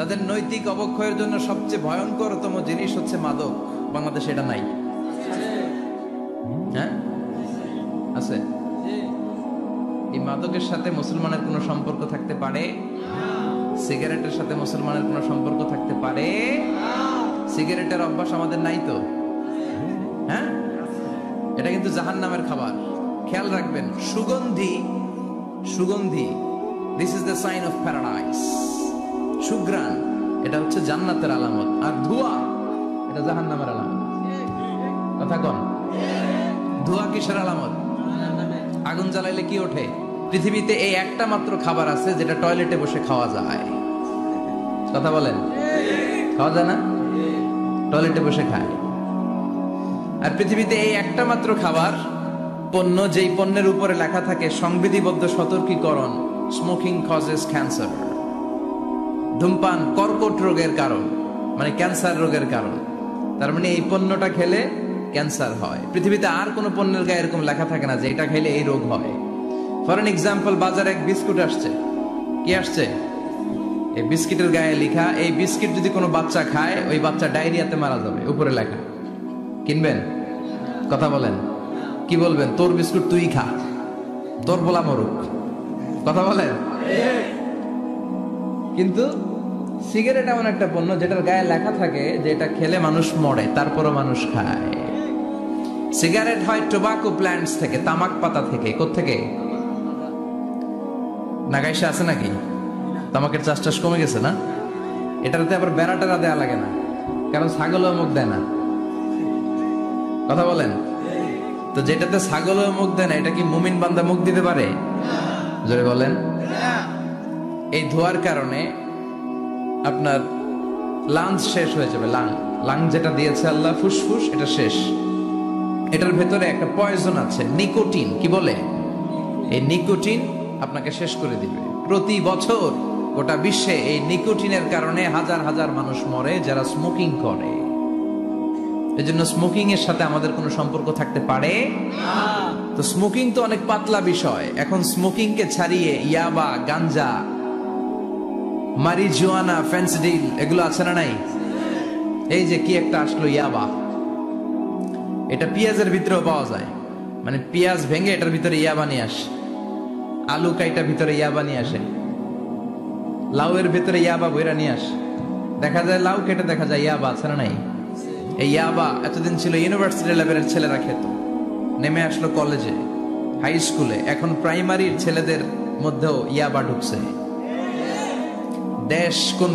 তাদের নৈতিক অবক্ষয়ের জন্য সবচেয়ে ভয়ঙ্করতম জিনিস হচ্ছে মাদক। বাংলাদেশে এটা নাই? হ্যাঁ আছে। এই মাদকের সাথে মুসলমানের কোনো সম্পর্ক থাকতে পারে? সিগারেটের সাথে মুসলমানের কোনো সম্পর্ক থাকতে পারে? সিগারেটের অভ্যাস আমাদের নাই তো? হ্যাঁ, এটা কিন্তু জাহান্নামের খাবার। খেয়াল রাখবেন, সুগন্ধি সুগন্ধি this is the sign of paradise. সুঘ্রাণ এটা হচ্ছে জান্নাতের আলামত, আর ধোঁয়া এটা জাহান্নামের আলামত। কথা কন, ধোঁয়া কিসের আলামত? আগুন জ্বালাইলে কি ওঠে? পৃথিবীতে এই একটা মাত্র খাবার আছে যেটা টয়লেটে বসে খাওয়া যায়। কথা বলেন, খাওয়া যায় না? টয়লেটে বসে খায়। আর পৃথিবীতে এই একটা মাত্র খাবার পণ্য, যেই পণ্যের উপরে লেখা থাকে সংবিধিবদ্ধ সতর্কীকরণ, স্মোকিং কজেস ক্যান্সার। ধূমপান কর্কট রোগের কারণ, মানে ক্যান্সার রোগের কারণ। তার মানে এই পণ্যটা খেলে ক্যান্সার হয়। পৃথিবীতে আর কোন পণ্যের গায়ে এরকম লেখা থাকে না যে এটা খেলে এই রোগ হয়। ফর এন এক্সাম্পল, বাজারে এক বিস্কুট আসছে। কি আসছে? এই বিস্কিটের গায়ে লেখা, এই বিস্কিট যদি কোনো বাচ্চা খায় ওই বাচ্চা ডায়রিয়াতে মারা যাবে, উপরে লেখা। কিনবেন? কথা বলেন, কি বলবেন? তোর বিস্কুট তুই খা, তোর বলা মরুক। কথা বলেন। কিন্তু সিগারেট এমন একটা পণ্য যেটার গায়ে লেখা থাকে যে এটা খেলে মানুষ মরে, তারপরও মানুষ খায়। সিগারেট হয় টোবাকো প্ল্যান্টস থেকে, তামাক পাতা থেকে। কোত্থেকে? নাগাইশা আছে নাকি? তামাকের চাষ টাস কমে গেছে না? এটাতে আবার বেড়া টেরা দেয়া লাগে না, কারণ ছাগলও মুখ দেয় না। কথা বলেন। তো যেটাতে ছাগলও মুখ দেয় না, এটা কি মুমিন বান্দা মুখ দিতে পারে? জোরে বলেন। এই ধোয়ার কারণে আপনার লাংস শেষ হয়ে যাবে। লাং যেটা দিয়েছে আল্লাহ, ফুসফুস, এটা শেষ। এটার ভেতরে একটা পয়জন আছে, নিকোটিন। কি বলে? এই নিকোটিন আপনাকে শেষ করে দিবে। প্রতি বছর গোটা বিশ্বে এই নিকোটিনের কারণে হাজার হাজার মানুষ মরে যারা স্মোকিং করে। এজন্য স্মোকিং এর সাথে আমাদের কোনো সম্পর্ক থাকতে পারে? তো স্মোকিং তো অনেক পাতলা বিষয়। এখন স্মোকিং কে ছাড়িয়ে ইয়াবা, গাঞ্জা, মারিজুয়ানা, ফেন্সিডিল এগুলো আছে না নাই? এই যে কি একটা আসলো, ইয়াবা। এটা পেঁয়াজের ভিতরেও পাওয়া যায়। মানে পেঁয়াজ ভেঙে এটার ভিতরে ইয়াবা নিয়ে আসে, আলু কাইটা ভিতরে ইয়াবা নিয়ে আসে, লাউয়ের ভিতরে ইয়াবা বইরা নিয়ে আসে। দেখা যায় লাউ কেটে দেখা যায় ইয়াবা আছে না নাই? এই ইয়াবা এতদিন ছিল ইউনিভার্সিটি লেভেলের ছেলেরা খেত, নেমে আসলো কলেজে, হাই স্কুলে, এখন প্রাইমারির ছেলেদের মধ্যেও ইয়াবা ঢুকছে। দেশ কোন